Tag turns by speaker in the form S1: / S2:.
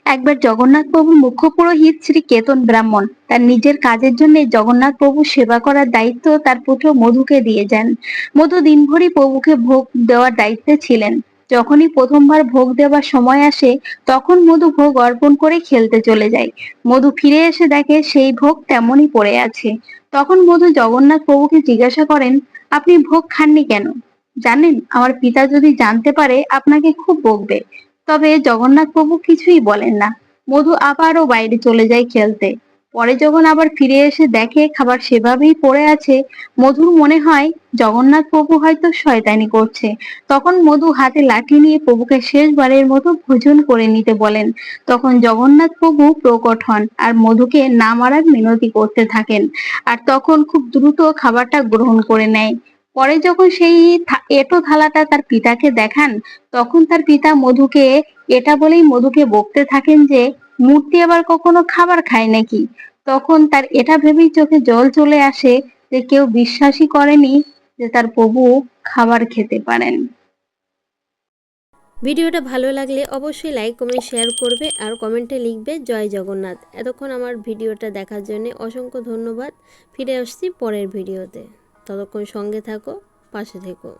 S1: একবার জগন্নাথ প্রভুর মুখ্য পুরোহিত শ্রী কেতন ব্রাহ্মণ তার নিজের কাজের জন্য জগন্নাথ প্রভুর সেবা করার দায়িত্ব তার পুত্র মধুকে দিয়ে যান। মধু দিনভরই প্রভুকে ভোগ দেওয়ার দায়িত্বে ছিলেন। যখনই প্রথমবার ভোগ দেওয়ার সময় আসে, তখন মধু ভোগ অর্পণ করে খেলতে চলে যায়। মধু ফিরে এসে দেখে সেই ভোগ তেমনই পড়ে আছে। তখন মধু জগন্নাথ প্রভুকে জিজ্ঞাসা করেন, আপনি ভোগ খাননি কেন? জানেন, আমার পিতা যদি জানতে পারে আপনাকে খুব বকবে। তবে জগন্নাথ প্রভু কিছুই বলেন না। মধু আবারও বাইরে চলে যায় খেলতে। পরে যখন আবার ফিরে এসে দেখে খাবার সেভাবেই পড়ে আছে, মধুর মনে হয় জগন্নাথ প্রভু হয়তো শয়তানি করছে। তখন মধু হাতে লাঠি নিয়ে প্রভুকে শেষবারের মতো ভোজন করে নিতে বলেন। তখন জগন্নাথ প্রভু প্রকট হন আর মধুকে না মারার মিনতি করতে থাকেন। আর তখন খুব দ্রুত খাবারটা গ্রহণ করে নেয়। পরে যখন সেই এঁটো থালাটা তার পিতাকে দেখান, তখন তার পিতা এটা বলেই মধুকে বকতে থাকেন যে মূর্তি আবার কখনো খাবার খায় নাকি। তখন তার এটা ভেবেই চোখে জল চলে আসে যে কেউ বিশ্বাসই করেনি যে তার প্রভু খাবার খেতে পারেন।
S2: ভিডিওটা ভালো লাগলে অবশ্যই লাইক কমেন্ট শেয়ার করবে আর কমেন্টে লিখবে জয় জগন্নাথ। এতক্ষণ আমার ভিডিওটা দেখার জন্য অসংখ্য ধন্যবাদ। ফিরে আসছি পরের ভিডিওতে। ততক্ষণ সঙ্গে থাকো, পাশে থেকো।